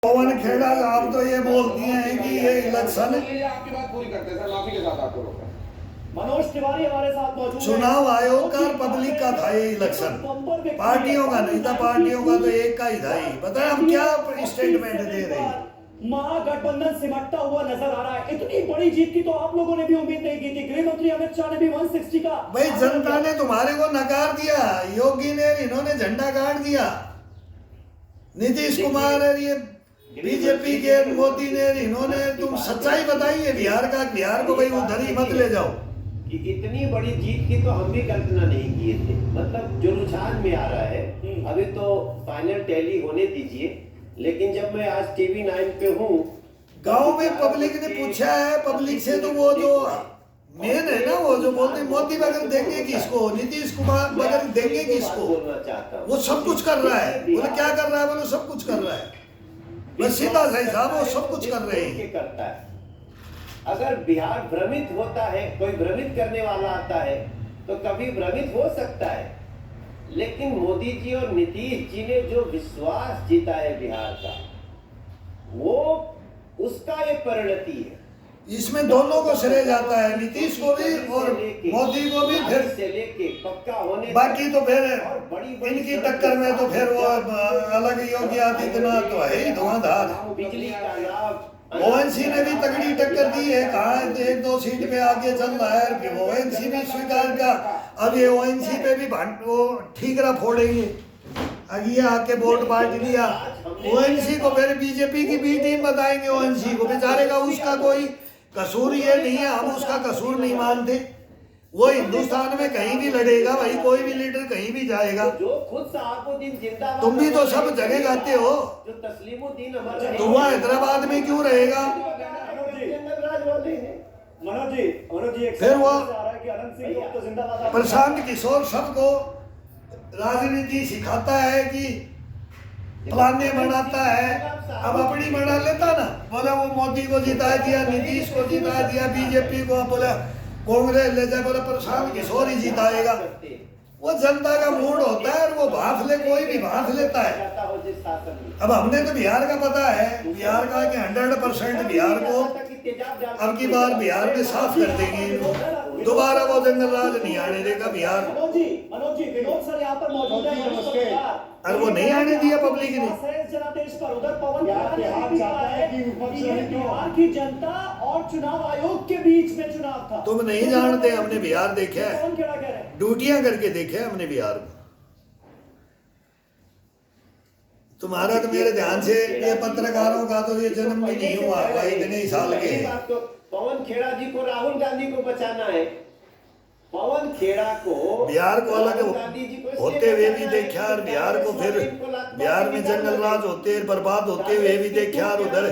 पवन खेड़ा आप तो ये बोल दिए हैं कि ये इलेक्शन आपकी बात पूरी करते हैं सर, माफी के साथ आपको रोक रहे हैं। मनोज तिवारी हमारे साथ मौजूद हैं। चुनाव आयोग का और पब्लिक का था ये इलेक्शन, पार्टियों का नहीं था। पार्टियों का तो एक का ही था ही। बताए हम क्या स्टेटमेंट दे रहे हैं। महागठबंधन सिमटता हुआ नजर आ रहा है। इतनी बड़ी जीत की तो आप लोगों ने भी उम्मीद नहीं की थी। गृह मंत्री अमित शाह ने भी 160 का भाई जनता ने तुम्हारे को नकार दिया, योगी ने इन्होंने झंडा गाड़ दिया, नीतीश कुमार और ये बीजेपी के मोदी ने इन्होंने, तुम सच्चाई बताइए बिहार का, बिहार को भाई उधर ही मत ले जाओ। कि इतनी बड़ी जीत की तो हम भी कल्पना नहीं किए थे। मतलब जो रुझान में आ रहा है, अभी तो फाइनल टैली होने दीजिए, लेकिन जब मैं आज टीवी 9 पे हूँ, गांव में पब्लिक ने पूछा है, पब्लिक से तो वो जो मेन है ना, वो जो बोलते मोदी बगैर देंगे किसको, नीतीश कुमार बगैर देंगे किसको, बोलना चाहता हूँ वो सब कुछ कर रहा है। बोले क्या कर रहा है, बोले सब कुछ कर रहा है। बस सीधा सही साहब वो सब कुछ कर रहे हैं। करता है। अगर बिहार भ्रमित होता है, कोई भ्रमित करने वाला आता है तो कभी भ्रमित हो सकता है, लेकिन मोदी जी और नीतीश जी ने जो विश्वास जीता है बिहार का, वो उसका ये परिणति है। इसमें दोनों को श्रेय जाता है, नीतीश को भी और मोदी को भी। फिर से लेके पक्का होने बाकी तो फिर इनकी टक्कर में तो फिर वो अलग योगी आदित्यनाथ तो है ही धुआंधार। बिजली का लाभ ओएनसी ने भी तगड़ी टक्कर दी है, कहा एक दो सीट पे आगे चल रहा है, ओएनसी भी स्वीकार किया। अब ये ओएनसी पे भी वो ठीकरा फोड़ेंगे, आगे आके वोट बांट लिया। ओएनसी को फिर बीजेपी की बी टीम बताएंगे, ओएनसी को बेचारे का उसका कोई कसूर ये नहीं है, हम उसका कसूर नहीं मानते। वो हिंदुस्तान में कहीं भी लड़ेगा भाई, कोई भी लीडर कहीं भी जाएगा। जो खुद साहबुद्दीन जिंदाबाद, तुम भी तो सब जगह जाते हो, जो तस्लीमुद्दीन हमारा, तो वहाँ हैदराबाद में क्यों रहेगा। मनोज जी फिर वो अनंत सिंह तो जिंदाबाद। प्रशांत किशोर सबको राजनीति सिखाता है कि प्लाने बनाता है, अब अपनी बना लेता ना। बोला वो मोदी को जिता दिया, नीतीश को जिता दिया, बीजेपी को, बोला कांग्रेस ले जाए, बोला प्रशांत किशोर ही जिताएगा। वो जनता का मूड होता है और वो भाग ले, कोई भी भाग लेता है। अब हमने तो बिहार का पता है, बिहार का कि 100% बिहार को अब की बार बिहार में साफ कर देंगे, दोबारा वो जंगल राज नहीं आने देगा बिहार। मनोज जी विनोद सर यहाँ पर मौजूद है। और वो नहीं आने दिया पब्लिक ने। जनादेश पर उधर पवन बिहार की जनता और चुनाव आयोग के बीच में चुनाव था। तुम नहीं जानते, हमने बिहार देखा है, पवन खेड़ा कह रहे हैं, ड्यूटियां करके देखे हमने बिहार में। तुम्हारा तो मेरे ध्यान से ये पत्रकारों का तो ये जन्म भी नहीं हुआ होगा, इतने ही साल के हैं। पवन खेड़ा जी को राहुल गांधी को बचाना है। पवन खेड़ा को बिहार को अलग होते हुए भी देखा, और बिहार को फिर बिहार में जंगल राज होते बर्बाद होते हुए भी देखा, और उधर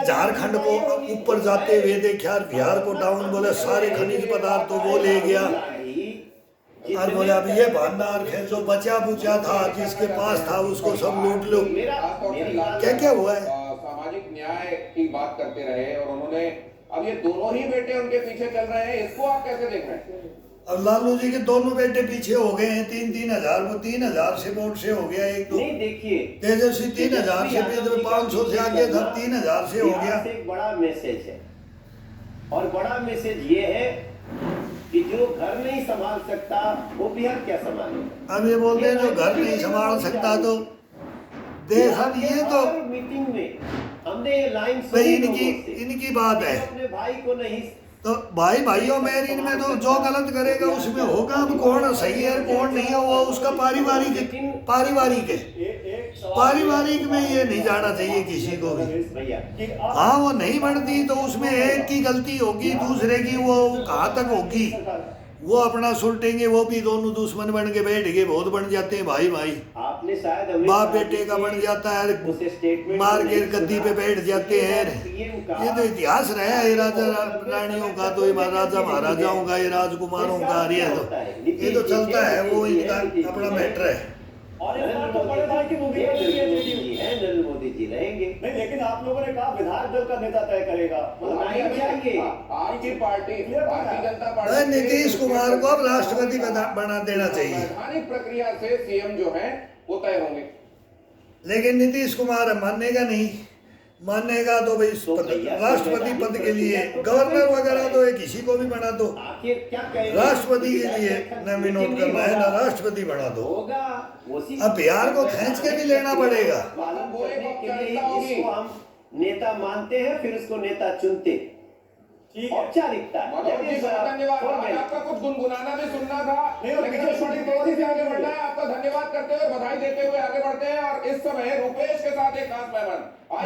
झारखंड को ऊपर जाते हुए देखा, और बिहार को डाउन, बोले सारे खनिज पदार्थ तो वो ले गया, और बोले अब ये भांडा, और फिर जो बचा बुचा था जिसके पास था उसको सब लूट लो। क्या क्या हुआ है। सामाजिक न्याय की बात करते रहे और उन्होंने, अब ये दोनों ही बेटे उनके पीछे चल रहे हैं, इसको आप कैसे देख रहे हैं। अब लालू जी के दोनों बेटे पीछे हो गए हैं, 3-3 हजार, वो 3,000 से वोट से हो गया एक तो। नहीं देखिए, तेजस्वी 3,000 से, 500 से आगे था, 3,000 से हो गया। एक बड़ा मैसेज है, और बड़ा मैसेज ये है कि जो घर नहीं संभाल सकता वो बिहार क्या संभालेगा। अब ये बोलते हैं जो घर नहीं संभाल सकता तो देश। अब ये तो मीटिंग में हमने ये लाइन भाई इनकी बात है, अपने भाई को नहीं, तो भाई भाइयों में इनमें तो जो गलत करेगा उसमें होगा। अब कौन सही है कौन नहीं है वो उसका पारिवारिक में ये नहीं जाना चाहिए किसी को भी। हाँ वो नहीं बढ़ती तो उसमें एक की गलती होगी, दूसरे की वो कहाँ तक होगी, वो अपना सुलटेंगे, वो भी दोनों दुश्मन बन के बैठ गए, बहुत बन जाते हैं भाई भाई। आपने शायद बाप बेटे का बन जाता है, मार के गद्दी पे बैठ जाते हैं। ये तो इतिहास रहा है राजा रानियों का, तो ये राजा महाराजाओं का, ये राजकुमारों का, ये तो चलता है, वो इनका अपना मैटर है। और इस बार तो बड़े भाई की मूवी नरेंद्र मोदी जी रहेंगे। नहीं, लेकिन आप लोगों ने कहा विधायक दल का नेता तय करेगा, आपकी पार्टी भारतीय जनता पार्टी नीतीश कुमार को अब राष्ट्रपति बना देना चाहिए। वैधानिक प्रक्रिया से सीएम जो है वो तय होंगे। लेकिन नीतीश कुमार मानेगा नहीं, मानेगा तो भाई राष्ट्रपति पद के लिए गवर्नर वगैरह तो एक किसी को भी बना दो, आखिर क्या कहेंगे? राष्ट्रपति के लिए नॉमिनेट करना है ना राष्ट्रपति बना दो। होगा उसी अब बिहार को खींच के भी लेना पड़ेगा। पालन करने के लिए इसको हम नेता मानते हैं, फिर उसको नेता चुनते। औपचारिकता मनोज जी बहुत धन्यवाद। आज आपका कुछ गुनगुनाना भी सुनना था, लेकिन अभी बड़ी तेजी से आगे बढ़ना है। आपका धन्यवाद करते हुए, बधाई देते हुए आगे बढ़ते हैं। और इस समय रुपेश के साथ एक खास मेहमान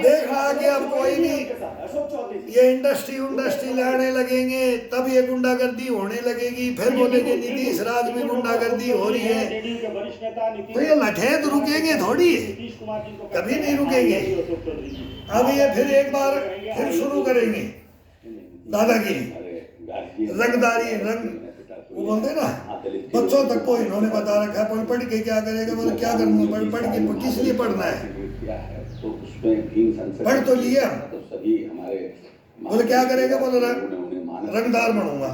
देखना कि अब कोई भी अशोक चौधरी ये इंडस्ट्री लाने लगेंगे, तब ये गुंडागर्दी होने लगेगी, फिर बोलेंगे नीतीश राज में गुंडागर्दी हो रही है। जेडीयू के वरिष्ठ नेता तो ये लठे तो रुकेंगे थोड़ी, नीतीश कुमार जी को कभी नहीं रुकेंगे। अशोक चौधरी जी अब ये फिर एक बार फिर शुरू करेंगे दादागिरी, रंगदारी, रंग वो बोलते ना, बच्चों तक को इन्होंने बता रखा है पढ़ के क्या करेगा, बोले क्या करूंगा, पढ़ के किस लिए पढ़ना है, पढ़ तो लिया, बोले क्या करेगा, बोले रंगदार बनूंगा,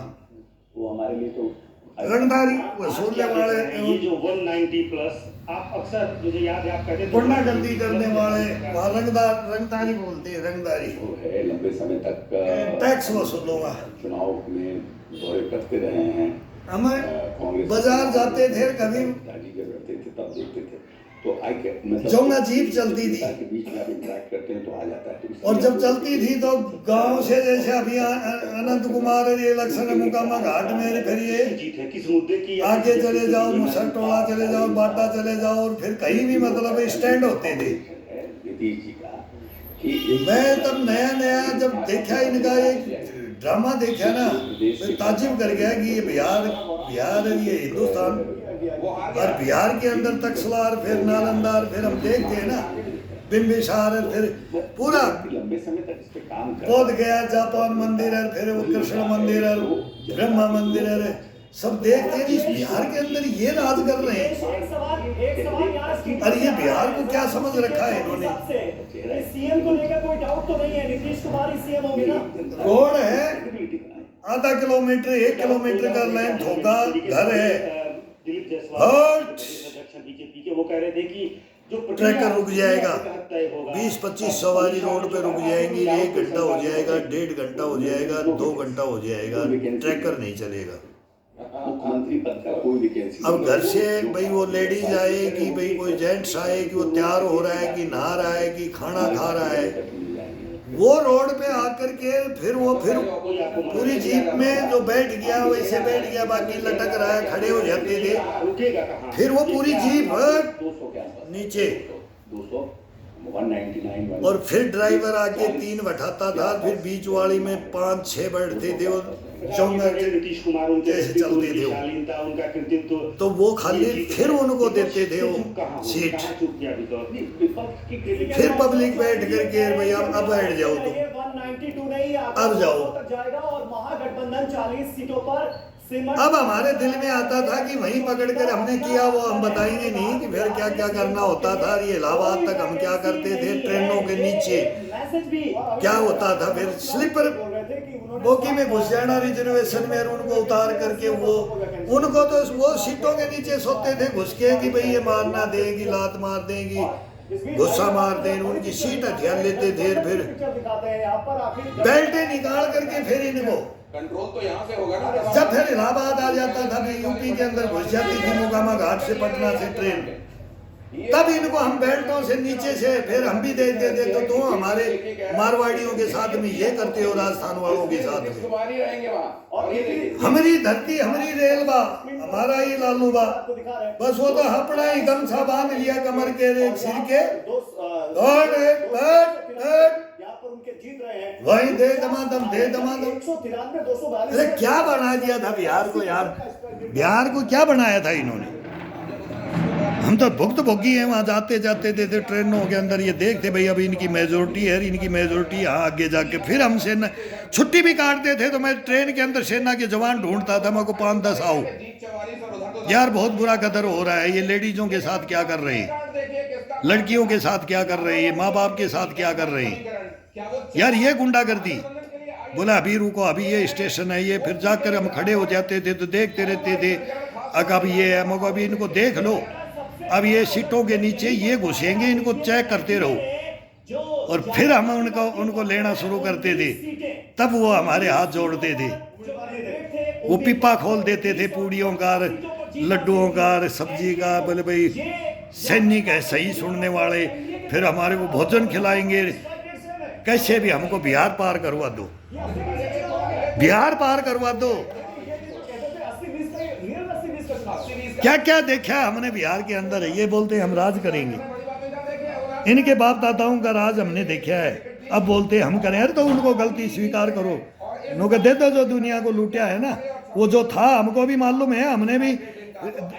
वो हमारे लिए तो रंगदारी वसूलने वाले, ये जो 190 प्लस आप अक्सर मुझे याद है आप कहते थे गुंडागर्दी करने वाले वहाँ रंगदारी बोलते हैं, रंगदारी वो है लंबे समय तक टैक्स वसूलूंगा। चुनाव में दौरे करते रहे हैं। हम कांग्रेस बाजार जाते थे कभी, दादी जब रहते थे तब देखते थे, तो आई के मतलब जमुना जीप चलती थी के बीच में आप इंटरेक्ट करते हैं तो आ जाता है। तो इसलिए और जब चलती थी तो गांव से जैसे अभी अनंत कुमार ये इलेक्शन मुकामा घाट में, फिर ये जीत है किस मुद्दे की आगे चले जाओ, मुसरटोला चले जाओ, बाटा चले जाओ, और फिर कहीं भी मतलब स्टैंड होते थे। नीतीश जी का कि मैं तब नया जब देखा इनका एक ड्रामा देखा ना, तो ताज्जुब कर गया कि ये बिहार ये हिंदुस्तान, और बिहार के अंदर तक्षशिला, फिर नालंदा, फिर हम देखते हैं ना बिम्बिसार, फिर पूरा लंबे समय तक इस पे काम कर बोध गया, जापान मंदिर है, फिर वो कृष्ण मंदिर है, ब्रह्मा मंदिर है, सब देखते हैं इस बिहार के अंदर ये राज कर रहे हैं। एक सवाल यार और ये बिहार को क्या समझ रखा है इन्होंने, सीएम को लेकर कोई डाउट तो नहीं है, नीतीश कुमार ही सीएम होंगे ना? रोड है आधा किलोमीटर 1 किलोमीटर का लेंथ होगा, घर है, दिलीप हट! अध्यक्ष बीजेपी के, वो कह रहे थे कि जो ट्रैकर रुक जाएगा, तय होगा 20-25 सवारी रोड पे रुक जाएंगी, 1 घंटा हो जाएगा, 1.5 घंटा हो जाएगा, 2 घंटा हो जाएगा, ट्रैकर नहीं चलेगा। मुख्यमंत्री पद का कोई वैकेंसी अब घर से भाई वो लेडीज आए कि भाई कोई जेंट्स आए कि वो तैयार हो रहा है कि नहा रहा है कि खाना खा रहा है, वो रोड पे आकर के फिर पूरी जीप में जो बैठ गया वैसे बैठ गया, बाकी लटक रहा है, खड़े हो जाते थे, रुकेगा कहाँ? फिर वो पूरी जीप 200 के आसपास नीचे, 200 199 और फिर ड्राइवर आके 3 बैठाता था, फिर बीच वाली में 5-6 बैठते थे, और जमुना नीतीश कुमार उनके जैसे चलते थे वो, शालीनता, उनका कृतित्व, तो वो खाली फिर उनको देते थे वो सीट, चुप किया अभी तो विपक्ष की क्रिटिक फिर पब्लिक बैठ करके भैया अब बैठ जाओ तुम, 192 नहीं अब जाओ। तक जाएगा और महागठबंधन 40 सीटों पर सिमट। अब हमारे दिल में आता था कि वहीं पकड़कर हमने किया वो हम बताएंगे नहीं कि फिर क्या क्या करना होता था। ये इलाहाबाद तक हम क्या करते थे, ट्रेनों के नीचे मैसेज भी क्या होता था, फिर स्लीपर बोगी में घुस जाना रिजर्वेशन में, और उनको उतार करके वो उनको तो वो सीटों के नीचे सोते थे घुस के कि भाई ये मारना देगी, लात मार देगी, गुस्सा मार दें, उनकी सीट हथियार लेते थे, फिर बेल्टे निकाल करके फिर इनको कंट्रोल तो यहाँ से होगा ना। जब फिर इलाहाबाद आ जाता था, फिर यूपी के अंदर घुस जाती थी मोकामा घाट से पटना से ट्रेन, तब इनको हम बेल्टों से नीचे से फिर हम भी देते थे, तो तुम हमारे मारवाड़ियों के साथ में ये करते हो, राजस्थान वालों के साथ में, कुमारी रहेंगे वहाँ। और ये हमारी धरती हमारी रेल बा, हमारा ही लालू बा, बस वो तो अपना ही गमछा बांध लिया कमर के एक सिर के, वही दे दमादम दे दमादम। 193 अरे क्या बना दिया था बिहार को यार, बिहार को क्या बनाया था इन्होंने। हम तो भुक्त भोगी हैं, वहाँ जाते जाते थे ट्रेनों के अंदर, ये देखते भाई अभी इनकी मेजोरिटी है, इनकी मेजोरिटी यहाँ आगे जाके फिर हम सेना छुट्टी भी काटते थे, तो मैं ट्रेन के अंदर सेना के जवान ढूंढता था, मेरे को 5-10 आओ यार, बहुत बुरा कदर हो रहा है, ये लेडीजों के साथ क्या कर रहे हैं, लड़कियों के साथ क्या कर रहे हैं, माँ बाप के साथ क्या कर रहे हैं यार, ये गुंडागर्दी। बोला अभी रुको, अभी ये स्टेशन है ये, फिर जाकर हम खड़े हो जाते थे तो देखते रहते थे, अगर अभी ये है मगर अभी इनको देख लो, अब ये सीटों के नीचे ये घुसेंगे, इनको चेक करते रहो। और फिर हम उनको लेना शुरू करते थे, तब वो हमारे हाथ जोड़ते थे। वो पिपा खोल देते थे पूड़ियों का, लड्डुओं का, सब्जी का। बोले भाई सैनिक है सही सुनने वाले, फिर हमारे को भोजन खिलाएंगे। कैसे भी हमको बिहार पार करवा दो, बिहार पार करवा दो। क्या क्या देखा है हमने बिहार के अंदर है। ये बोलते हैं हम राज करेंगे, इनके बाप दादाओं का राज हमने देखा है। अब बोलते हम करें। अरे तो उनको गलती स्वीकार करो, उनको दे दो जो दुनिया को लूटा है ना। वो जो था हमको भी मालूम है, हमने भी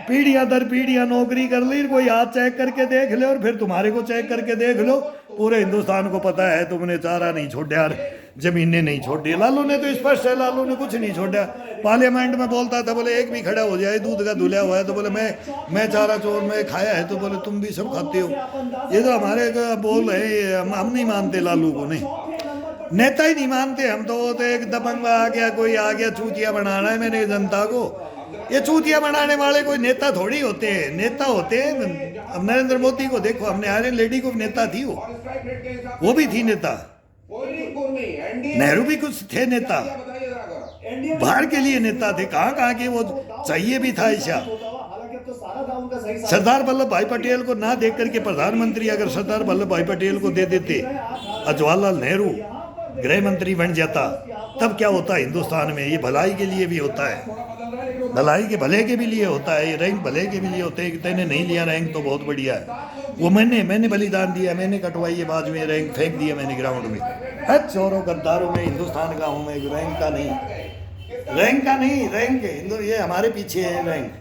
पीढ़ियां दर पीढ़ियां नौकरी कर ली। कोई हाथ चेक करके देख ले और फिर तुम्हारे को चेक करके देख लो। पूरे हिंदुस्तान को पता है तुमने चारा नहीं छोड़ा, जमीनें नहीं छोड़ी। लालू ने तो स्पष्ट है, लालू ने कुछ नहीं छोड़ा। पार्लियामेंट में बोलता था, बोले एक भी खड़ा हो जाए दूध का धुला हुआ है तो बोले मैं चारा चोर में खाया है, तो बोले तुम भी सब खाते हो। ये तो हमारे बोल है, हम नहीं मानते लालू को, नहीं नेता ही नहीं मानते हम तो एक दबंग आ गया, कोई आ गया चूतिया बनाना है मैंने जनता को। ये चूतिया बनाने वाले कोई नेता थोड़ी होते हैं, नेता होते हैं। अब नरेंद्र मोदी को देखो, हमने आयरन लेडी को नेता थी, वो भी थी नेता। नेहरू भी कुछ थे नेता, बाहर के लिए नेता थे। कहाँ के वो चाहिए भी था ऐसा। सरदार वल्लभ भाई पटेल को ना देख करके प्रधानमंत्री अगर सरदार वल्लभ भाई पटेल को दे देते, जवाहरलाल नेहरू गृह मंत्री बन जाता, तब क्या होता हिंदुस्तान में। ये भलाई के लिए भी होता है, भलाई के भले के भी लिए होता है। ये रैंक भले के भी लिए होते हैं। तेने नहीं लिया रैंक तो बहुत बढ़िया है। वो मैंने बलिदान दिया, मैंने कटवाई है बाद में, रैंक फेंक दिया मैंने ग्राउंड में। है चोरों गद्दारों में हिंदुस्तान का हूँ मैं। रैंक का नहीं, रैंक का नहीं, रैंक हिंदू ये हमारे पीछे है रैंक।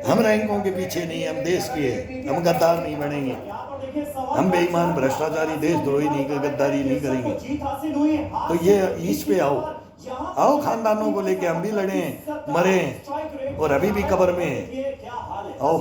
हम रैंकों के पीछे नहीं, हम देश के हैं। हम गद्दार नहीं बनेंगे, हम बेईमान भ्रष्टाचारी देशद्रोही नहीं, गद्दारी नहीं करेंगे। तो ये इस पे आओ खानदानों को लेके हम भी लड़े मरे और अभी भी कब्र में हैं। आओ।